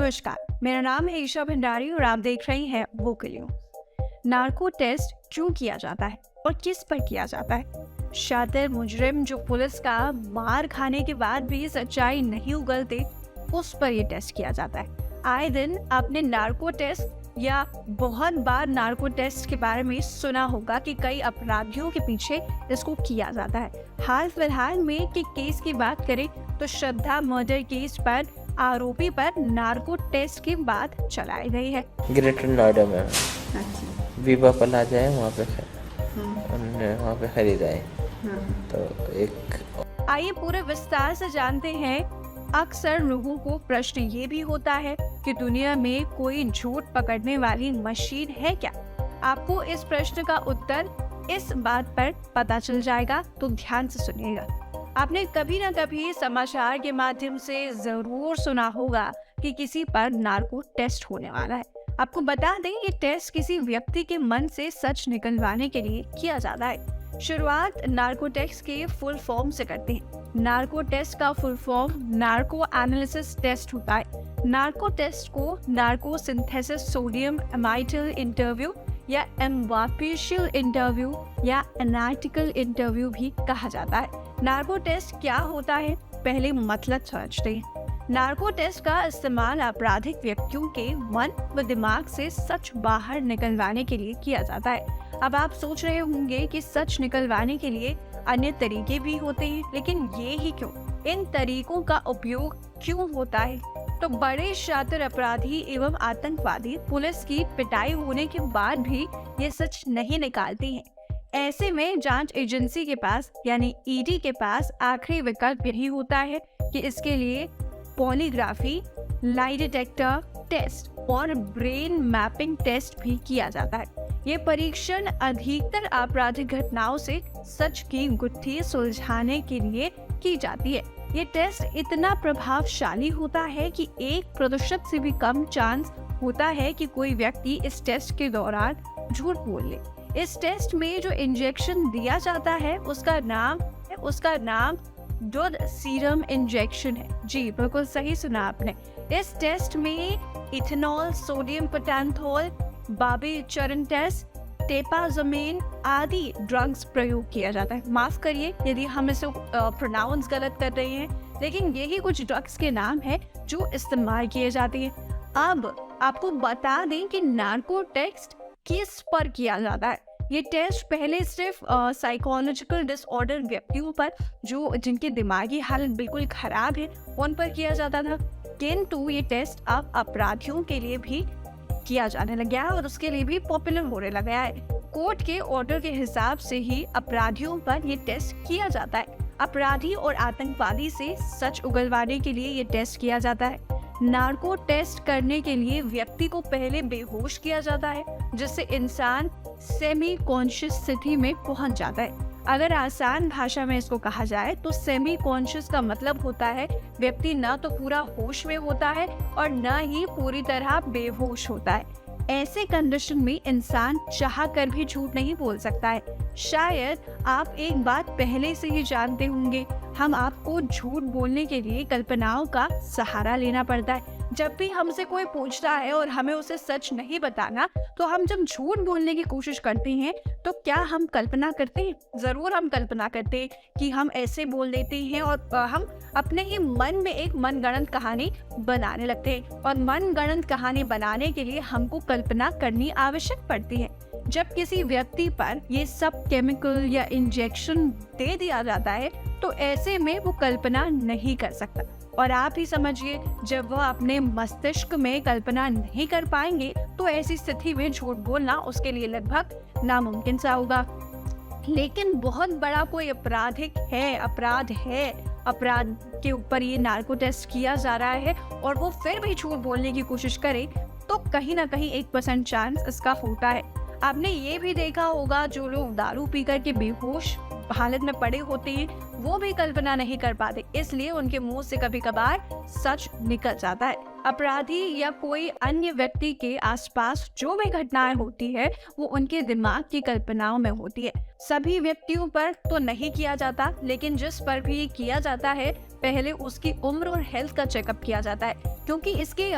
नमस्कार, मेरा नाम है ईशा भंडारी और आप देख रही हैं वोकल न्यूज। नार्को टेस्ट क्यों किया जाता है और किस पर किया जाता है? शातिर मुजरिम जो पुलिस का मार खाने के बाद भी सच्चाई नहीं उगलते, उस पर ये टेस्ट किया जाता है। आए दिन आपने नार्को टेस्ट या बहुत बार नार्को टेस्ट के बारे में सुना होगा कि कई अपराधियों के पीछे इसको किया जाता है। हाल फिलहाल में के केस की बात करें तो श्रद्धा मर्डर केस पर आरोपी पर नार्को टेस्ट की बात चलाई गई है। ग्रेटर नोएडा में विवा प्लाजा है, वहाँ पे उन्होंने वहाँ पे खरीदा है। तो एक आइए पूरे विस्तार से जानते हैं। अक्सर लोगों को प्रश्न ये भी होता है कि दुनिया में कोई झूठ पकड़ने वाली मशीन है क्या? आपको इस प्रश्न का उत्तर इस बात पर पता चल जाएगा, तो ध्यान से सुनिएगा। आपने कभी न कभी समाचार के माध्यम से जरूर सुना होगा कि किसी पर नार्को टेस्ट होने वाला है। आपको बता दें, ये टेस्ट किसी व्यक्ति के मन से सच निकलवाने के लिए किया जाता है। शुरुआत नार्को टेस्ट के फुल फॉर्म से करते हैं। नार्को टेस्ट का full form narco analysis test होता है। नार्को टेस्ट को narco synthesis sodium amytal interview या एम्बापिशियल इंटरव्यू या एनालिटिकल इंटरव्यू भी कहा जाता है। नार्को टेस्ट क्या होता है, पहले मतलब समझते हैं। नार्को टेस्ट का इस्तेमाल आपराधिक व्यक्तियों के मन व दिमाग से सच बाहर निकलवाने के लिए किया जाता है। अब आप सोच रहे होंगे कि सच निकलवाने के लिए अन्य तरीके भी होते हैं, लेकिन ये ही क्यों? इन तरीकों का उपयोग क्यों होता है? तो बड़े शातिर अपराधी एवं आतंकवादी पुलिस की पिटाई होने के बाद भी ये सच नहीं निकालते हैं। ऐसे में जांच एजेंसी के पास यानी ईडी के पास आखिरी विकल्प यही होता है कि इसके लिए पॉलीग्राफी, लाई डिटेक्टर टेस्ट और ब्रेन मैपिंग टेस्ट भी किया जाता है। ये परीक्षण अधिकतर आपराधिक घटनाओं से सच की गुत्थी सुलझाने के लिए की जाती है। ये टेस्ट इतना प्रभावशाली होता है कि 1% से भी कम चांस होता है कि कोई व्यक्ति इस टेस्ट के दौरान झूठ बोल ले। इस टेस्ट में जो इंजेक्शन दिया जाता है उसका नाम दूध सीरम इंजेक्शन है। जी बिल्कुल सही सुना आपने। इस टेस्ट में इथेनॉल, सोडियम पोटेंथोल, बार्बिचरन टेस्ट, टेपाजोमेन आदि ड्रग्स प्रयोग किया जाता है। माफ करिए यदि हम इसे प्रोनाउंस गलत कर रहे हैं, लेकिन यही कुछ ड्रग्स के नाम है जो इस्तेमाल किए जाते हैं। अब आपको बता दें कि नार्को टेस्ट किस पर किया जाता है। ये टेस्ट पहले सिर्फ साइकोलॉजिकल डिसऑर्डर व्यक्तियों पर जिनके दिमागी हालत बिल्कुल खराब है उन पर किया जाता था, किंतु ये टेस्ट अब अपराधियों के लिए भी किया जाने लग गया है और उसके लिए भी पॉपुलर होने लगा है। कोर्ट के ऑर्डर के हिसाब से ही अपराधियों पर ये टेस्ट किया जाता है। अपराधी और आतंकवादी से सच उगलवाने के लिए ये टेस्ट किया जाता है। नार्को टेस्ट करने के लिए व्यक्ति को पहले बेहोश किया जाता है, जिससे इंसान सेमी कॉन्शियस स्थिति में पहुंच जाता है। अगर आसान भाषा में इसको कहा जाए तो सेमी कॉन्शियस का मतलब होता है व्यक्ति न तो पूरा होश में होता है और न ही पूरी तरह बेहोश होता है। ऐसे कंडीशन में इंसान चाह कर भी झूठ नहीं बोल सकता है। शायद आप एक बात पहले से ही जानते होंगे, हम आपको झूठ बोलने के लिए कल्पनाओं का सहारा लेना पड़ता है। जब भी हमसे कोई पूछता है और हमें उसे सच नहीं बताना, तो हम जब झूठ बोलने की कोशिश करते हैं तो क्या हम कल्पना करते हैं? जरूर हम कल्पना करते हैं कि हम ऐसे बोल देते हैं और हम अपने ही मन में एक मनगढ़ंत कहानी बनाने लगते हैं। और मनगढ़ंत कहानी बनाने के लिए हमको कल्पना करनी आवश्यक पड़ती है। जब किसी व्यक्ति पर ये सब केमिकल या इंजेक्शन दे दिया जाता है तो ऐसे में वो कल्पना नहीं कर सकता। और आप ही समझिए, जब वह अपने मस्तिष्क में कल्पना नहीं कर पाएंगे तो ऐसी स्थिति में झूठ बोलना उसके लिए लगभग नामुमकिन सा होगा। लेकिन बहुत बड़ा कोई अपराध है, अपराध के ऊपर ये नार्को टेस्ट किया जा रहा है और वो फिर भी झूठ बोलने की कोशिश करे तो कहीं ना कहीं 1% चांस इसका होता है। आपने ये भी देखा होगा, जो लोग दारू पीकर के बेहोश हालत में पड़े होते हैं वो भी कल्पना नहीं कर पाते, इसलिए उनके मुंह से कभी कभार सच निकल जाता है। अपराधी या कोई अन्य व्यक्ति के आसपास जो भी घटनाएं होती है वो उनके दिमाग की कल्पनाओं में होती है। सभी व्यक्तियों पर तो नहीं किया जाता, लेकिन जिस पर भी किया जाता है पहले उसकी उम्र और हेल्थ का चेकअप किया जाता है, क्योंकि इसके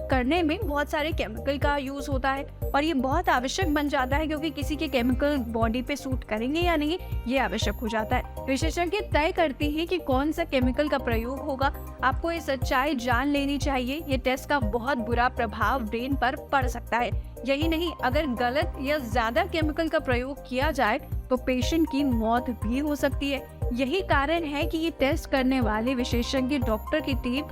करने में बहुत सारे केमिकल का यूज होता है और ये बहुत आवश्यक बन जाता है, क्योंकि किसी के केमिकल बॉडी पे सूट करेंगे या नहीं ये आवश्यक हो जाता है। विशेषज्ञ तय करते हैं कि कौन सा केमिकल का प्रयोग होगा। आपको ये सच्चाई जान लेनी चाहिए, ये टेस्ट का बहुत बुरा प्रभाव ब्रेन पर पड़ सकता है। यही नहीं, अगर गलत या ज्यादा केमिकल का प्रयोग किया जाए तो पेशेंट की मौत भी हो सकती है। यही कारण है कि ये टेस्ट करने वाले विशेषज्ञ डॉक्टर की टीम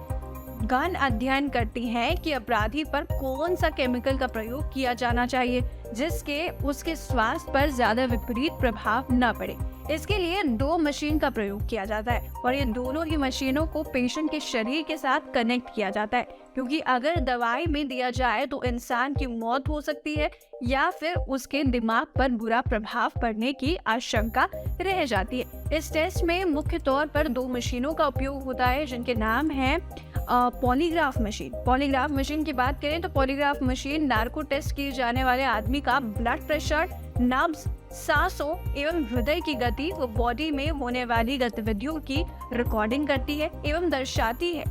गहन अध्ययन करती है कि अपराधी पर कौन सा केमिकल का प्रयोग किया जाना चाहिए जिसके उसके स्वास्थ्य पर ज्यादा विपरीत प्रभाव न पड़े। इसके लिए 2 मशीन का प्रयोग किया जाता है और ये दोनों ही मशीनों को पेशेंट के शरीर के साथ कनेक्ट किया जाता है, क्योंकि अगर दवाई में दिया जाए तो इंसान की मौत हो सकती है या फिर उसके दिमाग पर बुरा प्रभाव पड़ने की आशंका रह जाती है। इस टेस्ट में मुख्य तौर पर 2 मशीनों का उपयोग होता है जिनके नाम है पॉलीग्राफ मशीन। पॉलीग्राफ मशीन की बात करें तो पॉलीग्राफ मशीन नार्को टेस्ट किए जाने वाले आदमी का ब्लड प्रेशर, नब्ज, सांसों एवं हृदय की गति व बॉडी में होने वाली गतिविधियों की रिकॉर्डिंग करती है एवं दर्शाती है।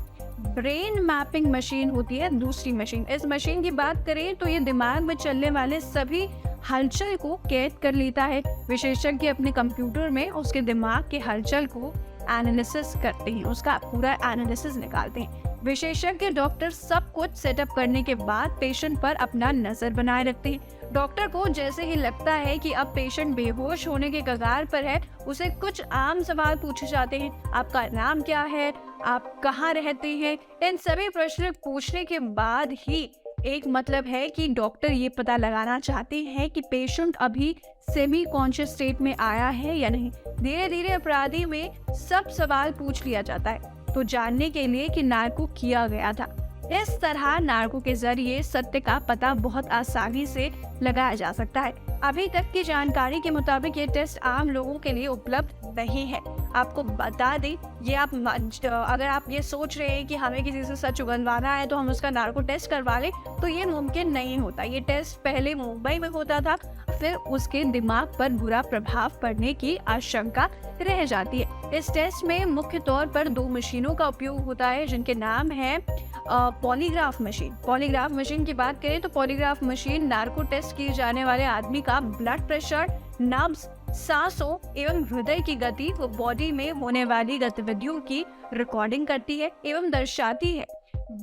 ब्रेन मैपिंग मशीन होती है दूसरी मशीन। इस मशीन की बात करें तो ये दिमाग में चलने वाले सभी हलचल को कैद कर लेता है। विशेषज्ञ अपने कंप्यूटर में उसके दिमाग के हलचल को एनालिसिस करते हैं, उसका पूरा एनालिसिस निकालते हैं। विशेषज्ञ डॉक्टर सब कुछ सेटअप करने के बाद पेशेंट पर अपना नजर बनाए रखते हैं। डॉक्टर को जैसे ही लगता है कि अब पेशेंट बेहोश होने के कगार पर है, उसे कुछ आम सवाल पूछे जाते हैं। आपका नाम क्या है, आप कहाँ रहते हैं? इन सभी प्रश्न पूछने के बाद ही एक मतलब है कि डॉक्टर ये पता लगाना चाहते हैं कि पेशेंट अभी सेमी कॉन्शियस स्टेट में आया है या नहीं। धीरे धीरे अपराधी में सब सवाल पूछ लिया जाता है तो जानने के लिए कि नार्को किया गया था। इस तरह नार्को के जरिए सत्य का पता बहुत आसानी से लगाया जा सकता है। अभी तक की जानकारी के मुताबिक ये टेस्ट आम लोगों के लिए उपलब्ध नहीं है। आपको बता दें, ये अगर आप ये सोच रहे हैं कि हमें किसी से सच उगलवाना है तो हम उसका नार्को टेस्ट करवा लें, तो ये मुमकिन नहीं होता। ये टेस्ट पहले मुंबई में होता था, फिर उसके दिमाग पर बुरा प्रभाव पड़ने की आशंका रह जाती है। इस टेस्ट में मुख्य तौर पर 2 मशीनों का उपयोग होता है जिनके नाम है पॉलीग्राफ मशीन। पॉलीग्राफ मशीन की बात करें तो पॉलीग्राफ मशीन नार्को टेस्ट किए जाने वाले आदमी का ब्लड प्रेशर, नब्ज, सांसों एवं हृदय की गति व बॉडी में होने वाली गतिविधियों की रिकॉर्डिंग करती है एवं दर्शाती है।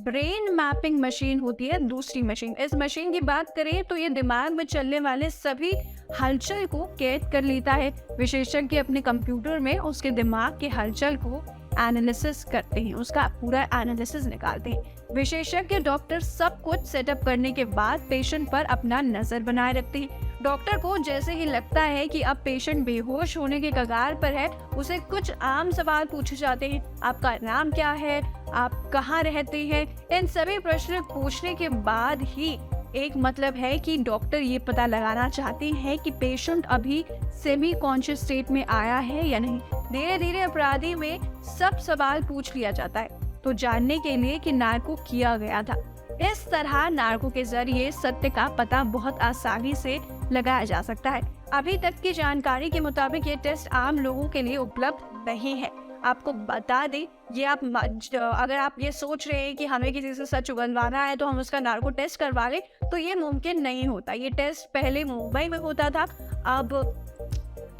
ब्रेन मैपिंग मशीन होती है दूसरी मशीन। इस मशीन की बात करें तो ये दिमाग में चलने वाले सभी हलचल को कैद कर लेता है। विशेषज्ञ अपने कंप्यूटर में उसके दिमाग के हलचल को एनालिसिस करते हैं, उसका पूरा एनालिसिस निकालते हैं। विशेषज्ञ डॉक्टर सब कुछ सेटअप करने के बाद पेशेंट पर अपना नजर बनाए रखते हैं। डॉक्टर को जैसे ही लगता है कि अब पेशेंट बेहोश होने के कगार पर है, उसे कुछ आम सवाल पूछे जाते हैं। आपका नाम क्या है, आप कहाँ रहते हैं? इन सभी प्रश्न पूछने के बाद ही एक मतलब है कि डॉक्टर ये पता लगाना चाहते हैं कि पेशेंट अभी सेमी कॉन्शियस स्टेट में आया है या नहीं। धीरे धीरे अपराधी में सब सवाल पूछ लिया जाता है तो जानने के लिए कि नार्को किया गया था। इस तरह नार्को के जरिए सत्य का पता बहुत आसानी से लगाया जा सकता है। अभी तक की जानकारी के मुताबिक ये टेस्ट आम लोगों के लिए उपलब्ध नहीं है। आपको बता दें, ये अगर आप ये सोच रहे हैं कि हमें किसी से सच उगलवाना है तो हम उसका नार्को टेस्ट करवा लें, तो ये मुमकिन नहीं होता। ये टेस्ट पहले मुंबई में होता था, अब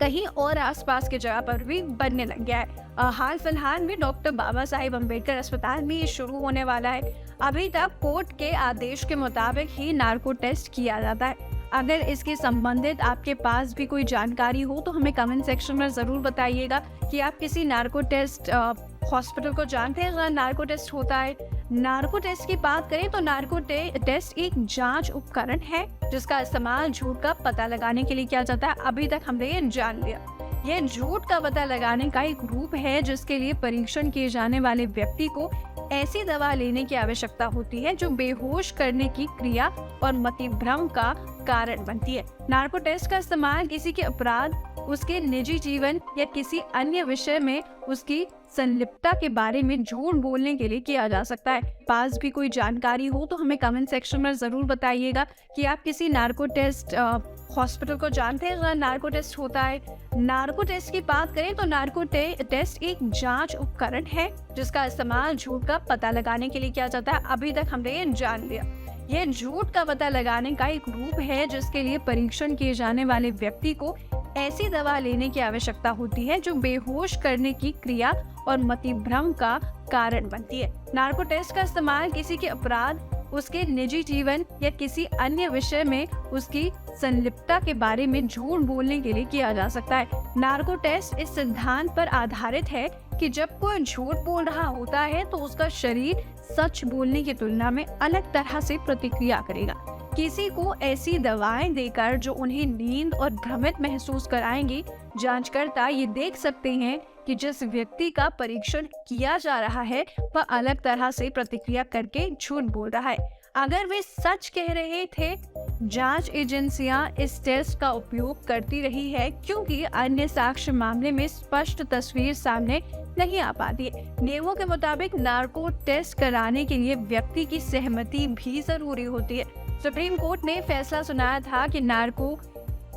कहीं और आसपास के जगह पर भी बनने लग गया है। हाल फिलहाल में डॉक्टर बाबा साहेब अम्बेडकर अस्पताल में ये शुरू होने वाला है। अभी तक कोर्ट के आदेश के मुताबिक ही नार्को टेस्ट किया जाता है। अगर इसके संबंधित आपके पास भी कोई जानकारी हो तो हमें कमेंट सेक्शन में ज़रूर बताइएगा कि आप किसी नार्को टेस्ट हॉस्पिटल को जानते हैं जहाँ नार्को टेस्ट होता है। नार्को टेस्ट की बात करें तो नार्को टेस्ट एक जांच उपकरण है जिसका इस्तेमाल झूठ का पता लगाने के लिए किया जाता है। अभी तक हमने ये जान लिया। यह झूठ का पता लगाने का एक रूप है जिसके लिए परीक्षण किए जाने वाले व्यक्ति को ऐसी दवा लेने की आवश्यकता होती है जो बेहोश करने की क्रिया और मतिभ्रम का कारण बनती है। नार्को टेस्ट का इस्तेमाल किसी के अपराध, उसके निजी जीवन या किसी अन्य विषय में उसकी संलिप्तता के बारे में झूठ बोलने के लिए किया जा सकता है। पास भी कोई जानकारी हो तो हमें कमेंट सेक्शन में जरूर बताइएगा कि आप किसी नार्को टेस्ट हॉस्पिटल को जानते हैं जहाँ नार्को टेस्ट होता है। नार्को टेस्ट की बात करें तो नार्को टेस्ट एक जांच उपकरण है जिसका इस्तेमाल झूठ का पता लगाने के लिए किया जाता है। अभी तक हमने ये जान लिया। यह झूठ का पता लगाने का एक रूप है जिसके लिए परीक्षण किए जाने वाले व्यक्ति को ऐसी दवा लेने की आवश्यकता होती है जो बेहोश करने की क्रिया और मतिभ्रम का कारण बनती है। नार्को टेस्ट का इस्तेमाल किसी के अपराध, उसके निजी जीवन या किसी अन्य विषय में उसकी संलिप्तता के बारे में झूठ बोलने के लिए किया जा सकता है। नार्को टेस्ट इस सिद्धांत पर आधारित है कि जब कोई झूठ बोल रहा होता है तो उसका शरीर सच बोलने की तुलना में अलग तरह से प्रतिक्रिया करेगा। किसी को ऐसी दवाएं देकर जो उन्हें नींद और भ्रमित महसूस कराएंगी, जांचकर्ता ये देख सकते हैं कि जिस व्यक्ति का परीक्षण किया जा रहा है वह अलग तरह से प्रतिक्रिया करके झूठ बोल रहा है। अगर वे सच कह रहे थे, जांच एजेंसियां इस टेस्ट का उपयोग करती रही है क्योंकि अन्य साक्ष्य मामले में स्पष्ट तस्वीर सामने नहीं आ पाती है। नियमों के मुताबिक नार्को टेस्ट कराने के लिए व्यक्ति की सहमति भी जरूरी होती है। सुप्रीम कोर्ट ने फैसला सुनाया था कि नार्को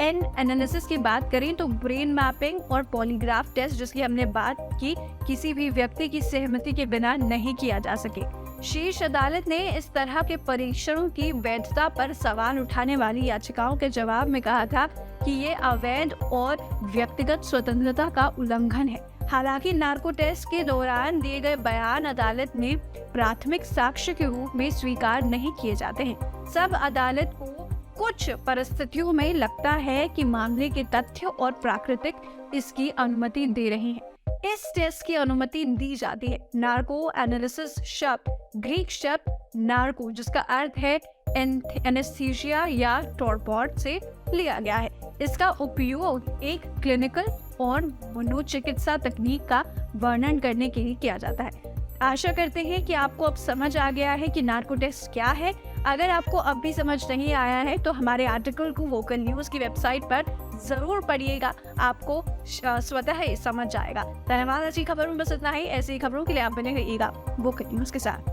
एनालिसिस की बात करें तो ब्रेन मैपिंग और पॉलीग्राफ टेस्ट जिसकी हमने बात की, किसी भी व्यक्ति की सहमति के बिना नहीं किया जा सके। शीर्ष अदालत ने इस तरह के परीक्षणों की वैधता पर सवाल उठाने वाली याचिकाओं के जवाब में कहा था कि ये अवैध और व्यक्तिगत स्वतंत्रता का उल्लंघन है। हालांकि नार्को टेस्ट के दौरान दिए गए बयान अदालत में प्राथमिक साक्ष्य के रूप में स्वीकार नहीं किए जाते हैं। सब अदालत को कुछ परिस्थितियों में लगता है कि मामले के तथ्य और प्राकृतिक इसकी अनुमति दे रहे हैं। इस टेस्ट की अनुमति दी जाती है। नार्को एनालिसिस शब्द ग्रीक शब्द नार्को जिसका अर्थ है एनेस्थीसिया या टॉर्पोर से लिया गया है। इसका उपयोग एक क्लिनिकल और मनोचिकित्सा तकनीक का वर्णन करने के लिए किया जाता है। आशा करते हैं कि आपको अब समझ आ गया है कि नार्को टेस्ट क्या है। अगर आपको अब भी समझ नहीं आया है तो हमारे आर्टिकल को वोकल न्यूज की वेबसाइट पर जरूर पढ़िएगा, आपको स्वतः ही समझ आएगा। धन्यवाद। आज की खबर में बस इतना ही। ऐसी खबरों के लिए आप बने रहिएगा वोकल न्यूज के साथ।